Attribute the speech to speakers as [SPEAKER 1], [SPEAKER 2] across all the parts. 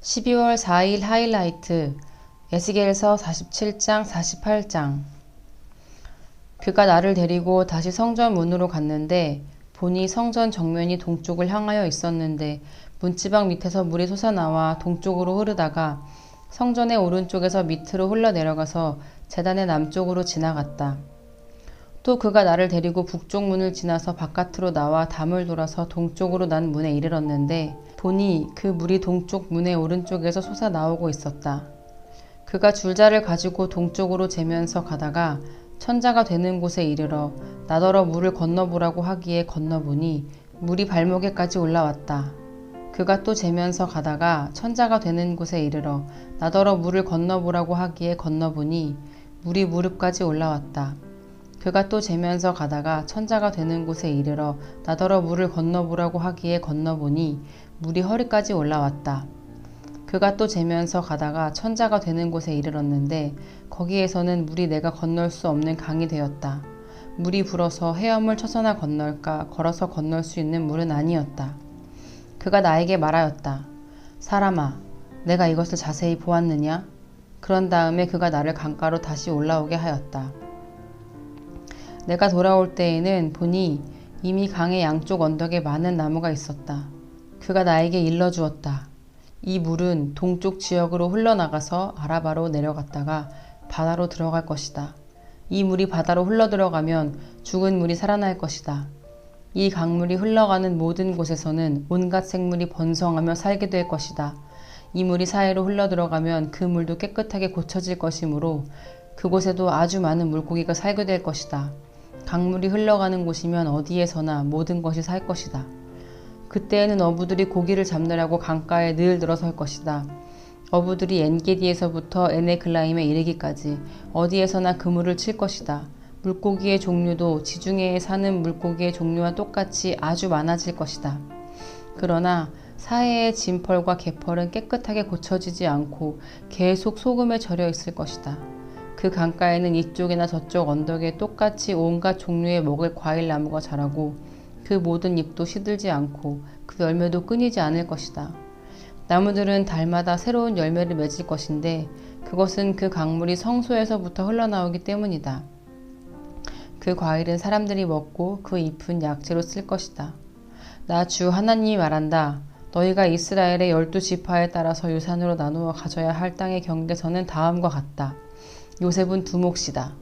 [SPEAKER 1] (12월 4일) 하이라이트. 에스겔서 47장 48장. 그가 나를 데리고 다시 성전 문으로 갔는데 보니 성전 정면이 동쪽을 향하여 있었는데 문지방 밑에서 물이 솟아나와 동쪽으로 흐르다가 성전의 오른쪽에서 밑으로 흘러내려가서 제단의 남쪽으로 지나갔다. 또 그가 나를 데리고 북쪽 문을 지나서 바깥으로 나와 담을 돌아서 동쪽으로 난 문에 이르렀는데 보니 그 물이 동쪽 문의 오른쪽에서 솟아나오고 있었다. 그가 줄자를 가지고 동쪽으로 재면서 가다가 천자가 되는 곳에 이르러 나더러 물을 건너보라고 하기에 건너보니 물이 발목에까지 올라왔다. 그가 또 재면서 가다가 천자가 되는 곳에 이르러 나더러 물을 건너보라고 하기에 건너보니 물이 무릎까지 올라왔다. 그가 또 재면서 가다가 천자가 되는 곳에 이르러 나더러 물을 건너보라고 하기에 건너보니 물이 허리까지 올라왔다. 그가 또 재면서 가다가 천자가 되는 곳에 이르렀는데 거기에서는 물이 내가 건널 수 없는 강이 되었다. 물이 불어서 헤엄을 쳐서나 건널까 걸어서 건널 수 있는 물은 아니었다. 그가 나에게 말하였다. 사람아, 내가 이것을 자세히 보았느냐? 그런 다음에 그가 나를 강가로 다시 올라오게 하였다. 내가 돌아올 때에는 보니 이미 강의 양쪽 언덕에 많은 나무가 있었다. 그가 나에게 일러주었다. 이 물은 동쪽 지역으로 흘러나가서 아라바로 내려갔다가 바다로 들어갈 것이다. 이 물이 바다로 흘러들어가면 죽은 물이 살아날 것이다. 이 강물이 흘러가는 모든 곳에서는 온갖 생물이 번성하며 살게 될 것이다. 이 물이 사이로 흘러들어가면 그 물도 깨끗하게 고쳐질 것이므로 그곳에도 아주 많은 물고기가 살게 될 것이다. 강물이 흘러가는 곳이면 어디에서나 모든 것이 살 것이다. 그때에는 어부들이 고기를 잡느라고 강가에 늘 들어설 것이다. 어부들이 엔게디에서부터 에네글라임에 이르기까지 어디에서나 그물을 칠 것이다. 물고기의 종류도 지중해에 사는 물고기의 종류와 똑같이 아주 많아질 것이다. 그러나 사해의 진펄과 개펄은 깨끗하게 고쳐지지 않고 계속 소금에 절여 있을 것이다. 그 강가에는 이쪽이나 저쪽 언덕에 똑같이 온갖 종류의 먹을 과일나무가 자라고 그 모든 잎도 시들지 않고 그 열매도 끊이지 않을 것이다. 나무들은 달마다 새로운 열매를 맺을 것인데 그것은 그 강물이 성소에서부터 흘러나오기 때문이다. 그 과일은 사람들이 먹고 그 잎은 약재로 쓸 것이다. 나 주 하나님이 말한다. 너희가 이스라엘의 12지파에 따라서 유산으로 나누어 가져야 할 땅의 경계선은 다음과 같다. 요셉은 두 몫이다.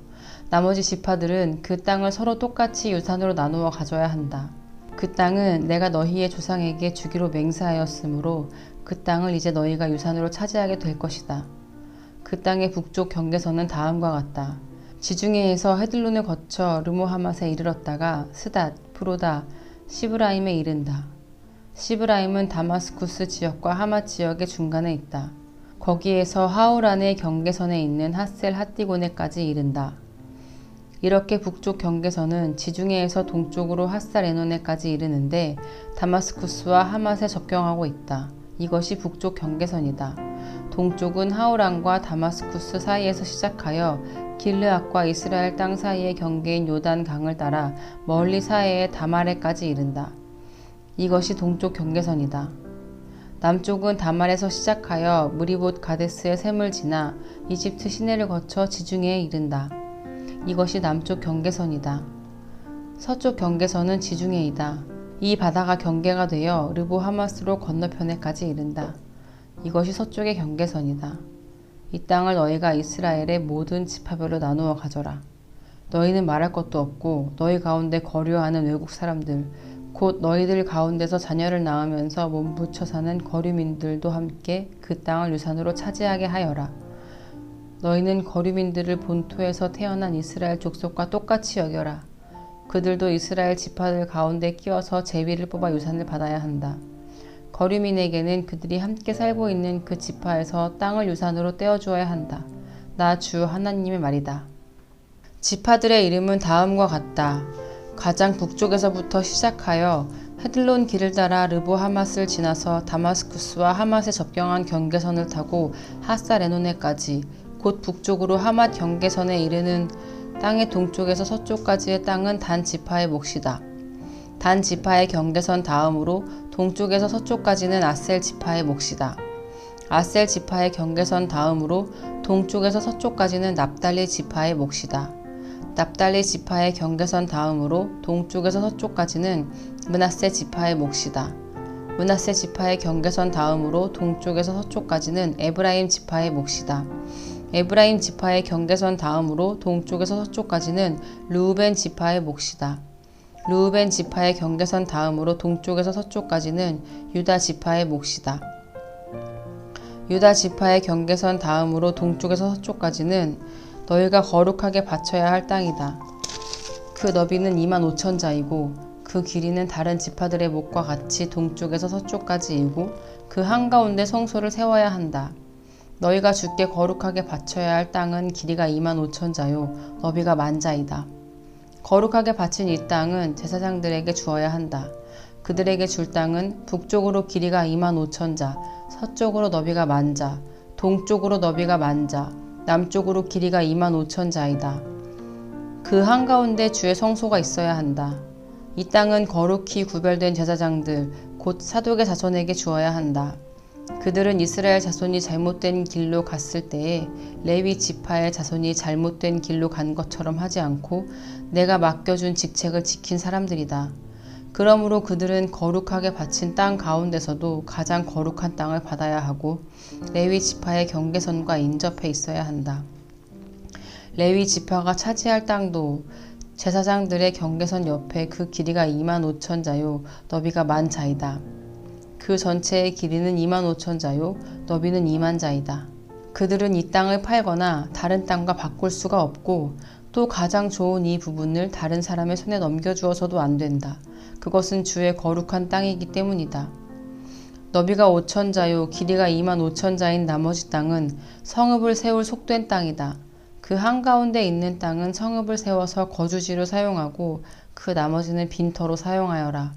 [SPEAKER 1] 나머지 지파들은 그 땅을 서로 똑같이 유산으로 나누어 가져야 한다. 그 땅은 내가 너희의 조상에게 주기로 맹세하였으므로 그 땅을 이제 너희가 유산으로 차지하게 될 것이다. 그 땅의 북쪽 경계선은 다음과 같다. 지중해에서 헤들론을 거쳐 르모하맛에 이르렀다가 스닷, 프로다, 시브라임에 이른다. 시브라임은 다마스쿠스 지역과 하맛 지역의 중간에 있다. 거기에서 하우란의 경계선에 있는 핫셀 핫디고네까지 이른다. 이렇게 북쪽 경계선은 지중해에서 동쪽으로 핫살 에노네까지 이르는데 다마스쿠스와 하맛에 접경하고 있다. 이것이 북쪽 경계선이다. 동쪽은 하우란과 다마스쿠스 사이에서 시작하여 길르앗과 이스라엘 땅 사이의 경계인 요단 강을 따라 멀리 사해의 다마레까지 이른다. 이것이 동쪽 경계선이다. 남쪽은 다말에서 시작하여 무리봇 가데스의 샘을 지나 이집트 시내를 거쳐 지중해에 이른다. 이것이 남쪽 경계선이다. 서쪽 경계선은 지중해이다. 이 바다가 경계가 되어 르보하마스로 건너편에까지 이른다. 이것이 서쪽의 경계선이다. 이 땅을 너희가 이스라엘의 모든 지파별로 나누어 가져라. 너희는 말할 것도 없고 너희 가운데 거류하는 외국 사람들 곧 너희들 가운데서 자녀를 낳으면서 몸부쳐 사는 거류민들도 함께 그 땅을 유산으로 차지하게 하여라. 너희는 거류민들을 본토에서 태어난 이스라엘 족속과 똑같이 여겨라. 그들도 이스라엘 지파들 가운데 끼어서 제비를 뽑아 유산을 받아야 한다. 거류민에게는 그들이 함께 살고 있는 그 지파에서 땅을 유산으로 떼어주어야 한다. 나 주 하나님의 말이다. 지파들의 이름은 다음과 같다. 가장 북쪽에서부터 시작하여 헤들론 길을 따라 르보 하맛을 지나서 다마스쿠스와 하맛에 접경한 경계선을 타고 하사레노네까지 곧 북쪽으로 하맛 경계선에 이르는 땅의 동쪽에서 서쪽까지의 땅은 단 지파의 몫이다. 단 지파의 경계선 다음으로 동쪽에서 서쪽까지는 아셀 지파의 몫이다. 아셀 지파의 경계선 다음으로 동쪽에서 서쪽까지는 납달리 지파의 몫이다. 납달리 지파의 경계선 다음으로 동쪽에서 서쪽까지는 므낫세 지파의 몫이다. 므낫세 지파의 경계선 다음으로 동쪽에서 서쪽까지는 에브라임 지파의 몫이다. 에브라임 지파의 경계선 다음으로 동쪽에서 서쪽까지는 르우벤 지파의 몫이다. 르우벤 지파의 경계선 다음으로 동쪽에서 서쪽까지는 유다 지파의 몫이다. 유다 지파의 경계선 다음으로 동쪽에서 서쪽까지는 너희가 거룩하게 바쳐야 할 땅이다. 그 너비는 25,000자이고 그 길이는 다른 지파들의 목과 같이 동쪽에서 서쪽까지 이고 그 한가운데 성소를 세워야 한다. 너희가 주께 거룩하게 바쳐야 할 땅은 길이가 25,000자요 너비가 10,000자이다. 거룩하게 바친 이 땅은 제사장들에게 주어야 한다. 그들에게 줄 땅은 북쪽으로 길이가 25,000자, 서쪽으로 너비가 10,000자, 동쪽으로 너비가 10,000자, 남쪽으로 길이가 25,000자이다. 그 한가운데 주의 성소가 있어야 한다. 이 땅은 거룩히 구별된 제사장들, 곧 사독의 자손에게 주어야 한다. 그들은 이스라엘 자손이 잘못된 길로 갔을 때에 레위 지파의 자손이 잘못된 길로 간 것처럼 하지 않고 내가 맡겨준 직책을 지킨 사람들이다. 그러므로 그들은 거룩하게 바친 땅 가운데서도 가장 거룩한 땅을 받아야 하고 레위 지파의 경계선과 인접해 있어야 한다. 레위 지파가 차지할 땅도 제사장들의 경계선 옆에 그 길이가 25,000자요 너비가 10,000자이다. 그 전체의 길이는 25,000자요 너비는 20,000자이다. 그들은 이 땅을 팔거나 다른 땅과 바꿀 수가 없고 또 가장 좋은 이 부분을 다른 사람의 손에 넘겨주어서도 안 된다. 그것은 주의 거룩한 땅이기 때문이다. 너비가 5,000자요 길이가 25,000자인 나머지 땅은 성읍을 세울 속된 땅이다. 그 한가운데 있는 땅은 성읍을 세워서 거주지로 사용하고 그 나머지는 빈터로 사용하여라.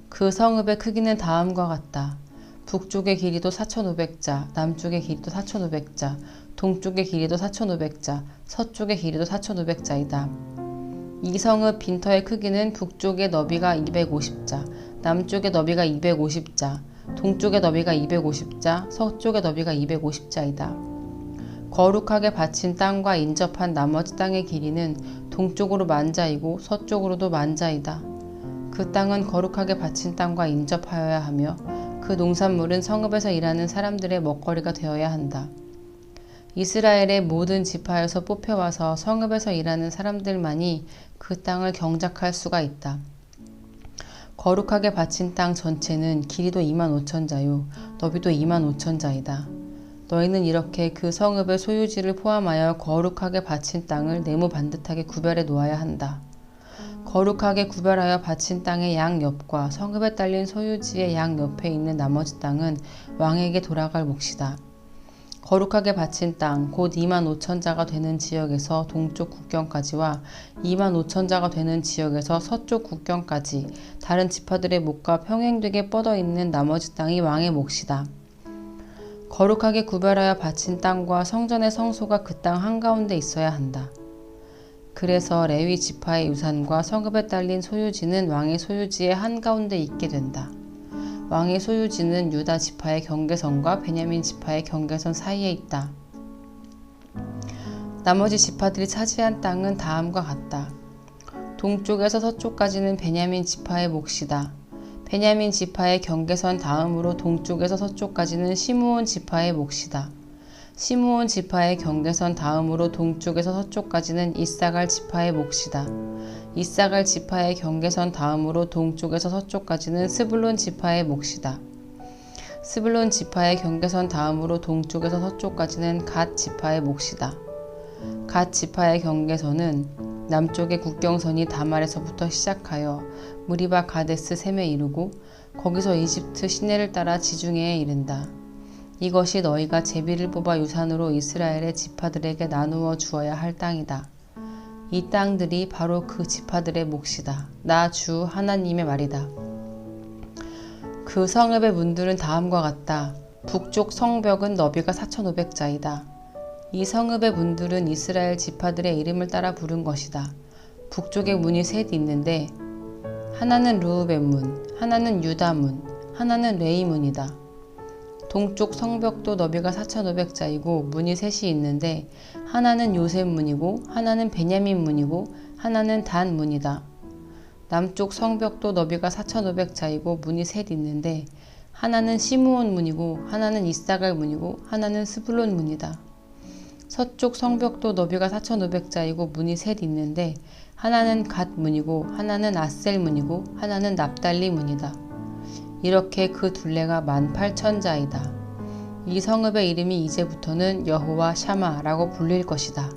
[SPEAKER 1] 그 성읍의 크기는 다음과 같다. 북쪽의 길이도 4,500자, 남쪽의 길이도 4,500자, 동쪽의 길이도 4,500자, 서쪽의 길이도 4,500자이다. 이 성읍 빈터의 크기는 북쪽의 너비가 250자, 남쪽의 너비가 250자, 동쪽의 너비가 250자, 서쪽의 너비가 250자이다. 거룩하게 바친 땅과 인접한 나머지 땅의 길이는 동쪽으로 10,000자이고 서쪽으로도 10,000자이다. 그 땅은 거룩하게 바친 땅과 인접하여야 하며 그 농산물은 성읍에서 일하는 사람들의 먹거리가 되어야 한다. 이스라엘의 모든 지파에서 뽑혀와서 성읍에서 일하는 사람들만이 그 땅을 경작할 수가 있다. 거룩하게 바친 땅 전체는 길이도 25,000자요 너비도 25,000자이다. 너희는 이렇게 그 성읍의 소유지를 포함하여 거룩하게 바친 땅을 네모 반듯하게 구별해 놓아야 한다. 거룩하게 구별하여 바친 땅의 양옆과 성읍에 딸린 소유지의 양옆에 있는 나머지 땅은 왕에게 돌아갈 몫이다. 거룩하게 바친 땅, 곧 25,000자가 되는 지역에서 동쪽 국경까지와 25,000자가 되는 지역에서 서쪽 국경까지 다른 지파들의 목과 평행되게 뻗어 있는 나머지 땅이 왕의 몫이다. 거룩하게 구별하여 바친 땅과 성전의 성소가 그 땅 한가운데 있어야 한다. 그래서 레위 지파의 유산과 성읍에 딸린 소유지는 왕의 소유지의 한가운데 있게 된다. 왕의 소유지는 유다 지파의 경계선과 베냐민 지파의 경계선 사이에 있다. 나머지 지파들이 차지한 땅은 다음과 같다. 동쪽에서 서쪽까지는 베냐민 지파의 몫이다. 베냐민 지파의 경계선 다음으로 동쪽에서 서쪽까지는 시므온 지파의 몫이다. 시므온 지파의 경계선 다음으로 동쪽에서 서쪽까지는 이사갈 지파의 몫이다. 이사갈 지파의 경계선 다음으로 동쪽에서 서쪽까지는 스불론 지파의 몫이다. 스불론 지파의 경계선 다음으로 동쪽에서 서쪽까지는 갓 지파의 몫이다. 갓 지파의 경계선은 남쪽의 국경선이 다말에서부터 시작하여 무리바 가데스 셈에 이르고 거기서 이집트 시내를 따라 지중해에 이른다. 이것이 너희가 제비를 뽑아 유산으로 이스라엘의 지파들에게 나누어 주어야 할 땅이다. 이 땅들이 바로 그 지파들의 몫이다. 나 주 하나님의 말이다. 그 성읍의 문들은 다음과 같다. 북쪽 성벽은 너비가 4,500자이다. 이 성읍의 문들은 이스라엘 지파들의 이름을 따라 부른 것이다. 북쪽에 문이 셋 있는데 하나는 르우벤 문, 하나는 유다 문, 하나는 레위 문이다. 동쪽 성벽도 너비가 4,500자이고 문이 셋이 있는데 하나는 요셉 문이고 하나는 베냐민 문이고 하나는 단 문이다. 남쪽 성벽도 너비가 4,500자이고 문이 셋 있는데 하나는 시므온 문이고 하나는 이사갈 문이고 하나는 스불론 문이다. 서쪽 성벽도 너비가 4,500자이고 문이 셋 있는데 하나는 갓 문이고 하나는 아셀 문이고 하나는 납달리 문이다. 이렇게 그 둘레가 18,000자이다. 이 성읍의 이름이 이제부터는 여호와 샤마라고 불릴 것이다.